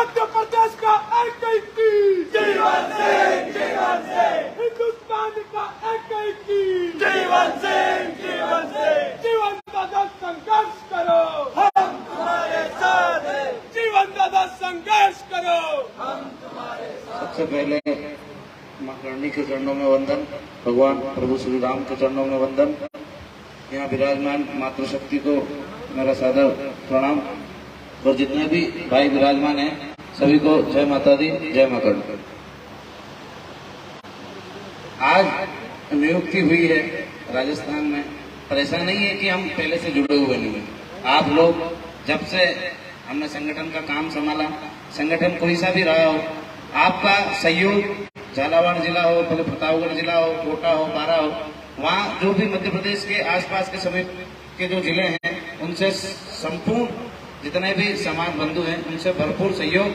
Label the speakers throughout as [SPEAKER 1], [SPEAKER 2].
[SPEAKER 1] मध्य प्रदेश का एक जीवन सिंह हिंदुस्तान का एक जीवन दादा संघर्ष करो, हम तुम्हारे साथ हैं। जीवन दादा संघर्ष करो, हम तुम्हारे साथ।
[SPEAKER 2] सबसे पहले मां करणी के चरणों में वंदन, भगवान प्रभु श्री राम के चरणों में वंदन। यहाँ विराजमान मातृशक्ति को मेरा सादर प्रणाम और जितने भी भाई विराजमान हैं सभी को जय माता दी, जय मां करणी। आज नियुक्ति हुई है राजस्थान में, पर ऐसा नहीं है कि हम पहले से जुड़े हुए नहीं हैं। आप लोग जब से हमने संगठन का काम संभाला, संगठन कोई सा भी रहा हो, आपका सहयोग झालावाड़ जिला हो, भले प्रतापगढ़ जिला हो, कोटा हो, बारा हो, वहाँ जो भी मध्य प्रदेश के आसपास के समेत के जो जिले हैं उनसे संपूर्ण जितने भी समाज बंधु हैं उनसे भरपूर सहयोग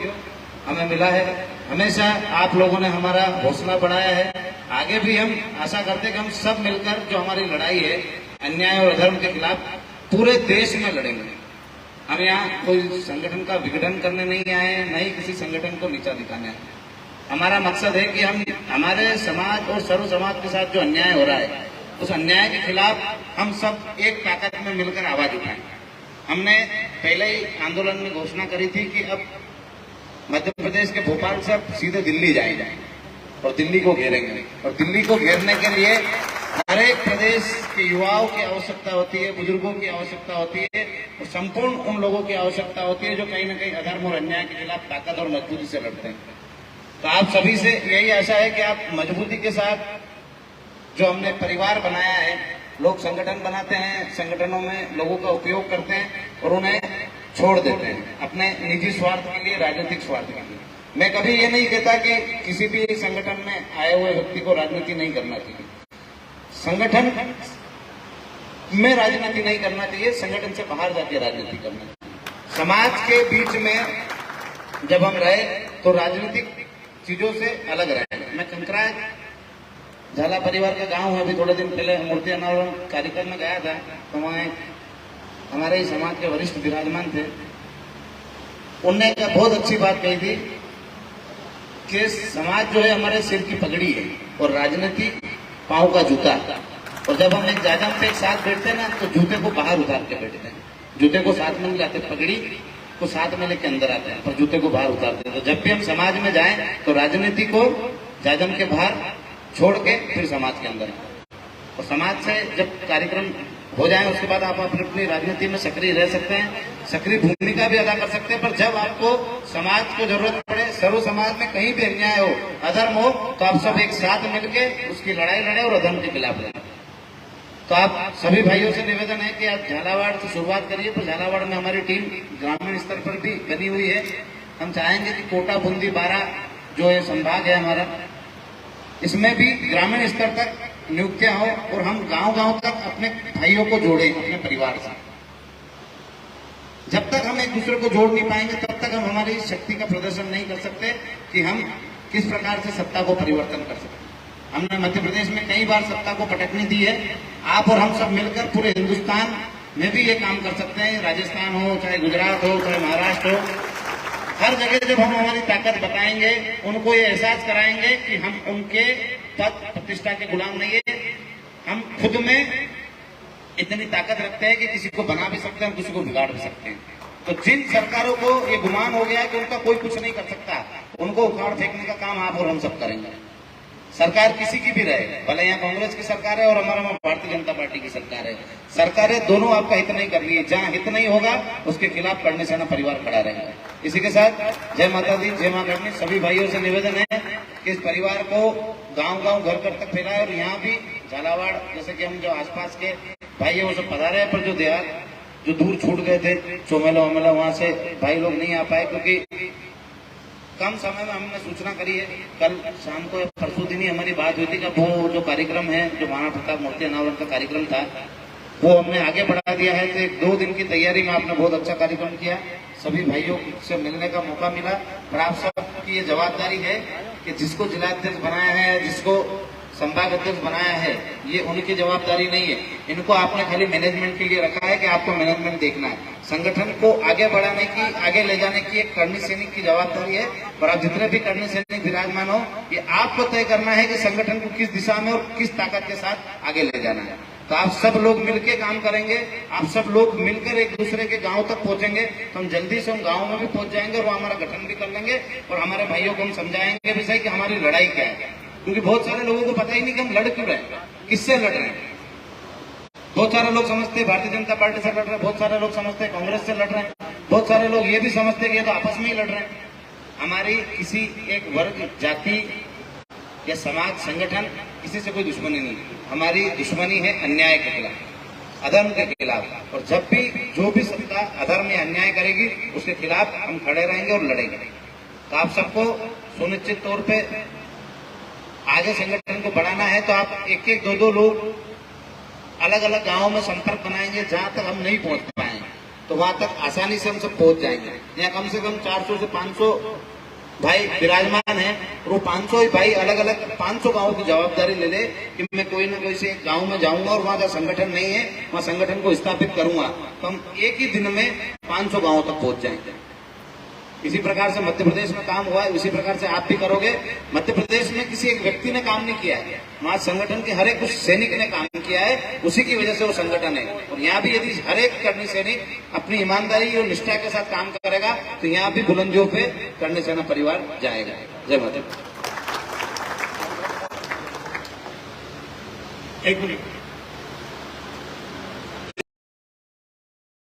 [SPEAKER 2] हमें मिला है। हमेशा आप लोगों ने हमारा हौसला बढ़ाया है। आगे भी हम आशा करते हैं कि हम सब मिलकर जो हमारी लड़ाई है अन्याय और अधर्म के खिलाफ पूरे देश में लड़ेंगे। हम यहाँ कोई संगठन का विघटन करने नहीं आए हैं, न ही किसी संगठन को नीचा दिखाने आए। हमारा मकसद है कि हम हमारे समाज और सर्व समाज के साथ जो अन्याय हो रहा है उस अन्याय के खिलाफ हम सब एक ताकत में मिलकर आवाज उठाएं। हमने पहले ही आंदोलन में घोषणा करी थी कि अब मध्य प्रदेश के भोपाल से अब सीधे दिल्ली जाएंगे और दिल्ली को घेरेंगे। और दिल्ली को घेरने के लिए हर एक प्रदेश के युवाओं की आवश्यकता होती है, बुजुर्गों की आवश्यकता होती है और संपूर्ण उन लोगों की आवश्यकता होती है जो कहीं न कहीं अधर्म और अन्याय के खिलाफ ताकत और मजबूती से लड़ते हैं। तो आप सभी से यही आशा है कि आप मजबूती के साथ जो हमने परिवार बनाया है, लोग संगठन बनाते हैं, संगठनों में लोगों का उपयोग करते हैं और उन्हें छोड़ देते हैं अपने निजी स्वार्थ के लिए, राजनीतिक स्वार्थ के लिए। मैं कभी ये नहीं कहता कि किसी भी संगठन में आए हुए व्यक्ति को राजनीति नहीं करना चाहिए, संगठन में राजनीति नहीं करना चाहिए, संगठन से बाहर जाके राजनीति करना चाहिए। समाज के बीच में जब हम रहे तो राजनीतिक चीजों से अलग रहे। मैं कंकराज झाला परिवार का गांव है, अभी थोड़े दिन पहले मूर्ति अनावरण कार्यक्रम में गया था तो वहाँ हमारे ही समाज के वरिष्ठ विराजमान थे। उनने एक बहुत अच्छी बात कही थी कि समाज जो है हमारे सिर की पगड़ी है और राजनीति पांव का जूता। और जब हम एक जाजम पे एक साथ बैठते हैं ना तो जूते को बाहर उतार के बैठते हैं, जूते को साथ में नहीं लाते, पगड़ी को साथ में लेके अंदर आते हैं पर जूते को बाहर उतारते हैं। तो जब भी हम समाज में जाएं तो राजनीति को जाजम के बाहर छोड़ के फिर समाज के अंदर, और समाज से जब कार्यक्रम हो जाए उसके बाद आप अपनी राजनीति में सक्रिय रह सकते हैं, सक्रिय भूमिका भी अदा कर सकते हैं। पर जब आपको समाज को जरूरत पड़े, सर्व समाज में कहीं भी अन्याय हो, अधर्म हो, तो आप सब एक साथ मिलके उसकी लड़ाई लड़े और अधर्म के खिलाफ लड़े। तो आप सभी भाइयों से निवेदन है कि आप झालावाड़ से शुरुआत करिए। तो झालावाड़ में हमारी टीम ग्रामीण स्तर पर भी बनी हुई है। हम चाहेंगे कि कोटा, बूंदी, बारा जो है संभाग है हमारा, इसमें भी ग्रामीण स्तर तक नियुक्तियां हो और हम गांव-गांव तक अपने भाइयों को जोड़ें अपने परिवार से। जब तक हम एक दूसरे को जोड़ नहीं पाएंगे तब तक हम हमारी शक्ति का प्रदर्शन नहीं कर सकते कि हम किस प्रकार से सत्ता को परिवर्तन कर सकते। हमने मध्य प्रदेश में कई बार सत्ता को पटकने दी है। आप और हम सब मिलकर पूरे हिंदुस्तान में भी ये काम कर सकते हैं, राजस्थान हो, चाहे गुजरात हो, चाहे महाराष्ट्र हो, हर जगह जब हम हमारी ताकत बताएंगे, उनको ये एहसास कराएंगे कि हम उनके पद प्रतिष्ठा के गुलाम नहीं है, हम खुद में इतनी ताकत रखते हैं कि किसी को बना भी सकते हैं, किसी को बिगाड़ भी सकते हैं। तो जिन सरकारों को ये गुमान हो गया है कि उनका कोई कुछ नहीं कर सकता, उनको उखाड़ फेंकने का काम आप और हम सब करेंगे। सरकार किसी की भी रहे, भले यहाँ कांग्रेस की सरकार है और हमारा भारतीय जनता पार्टी की सरकार है, सरकारें दोनों आपका हित नहीं कर रही है। जहाँ हित नहीं होगा उसके खिलाफ करने से ना परिवार खड़ा रहेगा। इसी के साथ जय माता दी, जय मां करणी। सभी भाइयों से निवेदन है कि इस परिवार को गांव-गांव, घर-घर तक फैलाए और यहाँ भी झालावाड़ जैसे कि हम जो आसपास के भाई है वो सब पधारे हैं, पर जो देहात जो दूर छूट गए थे, चोमेला वोमेला, वहां से भाई लोग नहीं आ पाए क्योंकि कम समय में हमने सूचना करी है। कल शाम को परसों दिन ही हमारी बात हुई थी कि वो जो कार्यक्रम है, जो महाराणा प्रताप मूर्ति अनावरण का कार्यक्रम था, वो हमने आगे बढ़ा दिया है। तो 2 दिन की तैयारी में आपने बहुत अच्छा कार्यक्रम किया, सभी भाइयों से मिलने का मौका मिला। पर आप सब की ये जवाबदारी है कि जिसको जिलाध्यक्ष बनाया है, जिसको संभाग अध्यक्ष बनाया है, ये उनकी जवाबदारी नहीं है। इनको आपने खाली मैनेजमेंट के लिए रखा है कि आपको मैनेजमेंट देखना है। संगठन को आगे बढ़ाने की, आगे ले जाने की एक करनी सैनिक की जवाबदारी है। और आप जितने भी करनी सैनिक विराजमान हो, ये आपको तय करना है कि संगठन को किस दिशा में और किस ताकत के साथ आगे ले जाना है। तो आप सब लोग मिलकर काम करेंगे, आप सब लोग मिलकर एक दूसरे के गांव तक पहुंचेंगे, तो हम जल्दी से हम गांव में भी पहुंच जाएंगे और वहां हमारा गठन भी कर लेंगे। और हमारे भाइयों को हम समझाएंगे भी सही कि हमारी लड़ाई क्या है, क्योंकि बहुत सारे लोगों को पता ही नहीं कि हम लड़ क्यों रहे हैं, किससे लड़ रहे हैं। बहुत सारे लोग समझते हैं भारतीय जनता पार्टी से लड़ रहे हैं, बहुत सारे लोग समझते हैं कांग्रेस से लड़ रहे हैं, बहुत सारे लोग ये भी समझते हैं कि ये तो आपस में ही लड़ रहे हैं। हमारी किसी एक वर्ग, जाति या समाज, संगठन, किसी से कोई दुश्मनी नहीं है। हमारी दुश्मनी है अन्याय के खिलाफ, अधर्म के खिलाफ। और जब भी जो भी सत्ता अधर्म या अन्याय करेगी, उसके खिलाफ हम खड़े रहेंगे और लड़ेंगे। तो आप सबको सुनिश्चित तौर पे आगे संगठन को बढ़ाना है, तो आप एक एक दो लोग अलग अलग गांवों में संपर्क बनाएंगे। जहां तक हम नहीं पहुंच पाए तो वहां तक आसानी से हम सब पहुंच जाएंगे। यहाँ कम से कम 400 से 500 भाई विराजमान है, और वो 500 ही भाई अलग अलग 500 गांवों की जवाबदारी ले ले कि मैं कोई ना कोई से एक गांव में जाऊंगा और वहां जहाँ संगठन नहीं है वहां संगठन को स्थापित करूंगा। तो हम एक ही दिन में 500 गांवों तक पहुंच जाएंगे। इसी प्रकार से मध्य प्रदेश में काम हुआ है, उसी प्रकार से आप भी करोगे। मध्य प्रदेश में किसी एक व्यक्ति ने काम नहीं किया है, वहां संगठन के हर एक उस सैनिक ने काम किया है, उसी की वजह से वो संगठन है। और यहाँ भी यदि हर एक करनी सैनिक अपनी ईमानदारी और निष्ठा के साथ काम करेगा, तो यहाँ भी बुलंदियों पे करनी सेना परिवार जाएगा। जय माता।
[SPEAKER 1] एक मिनट।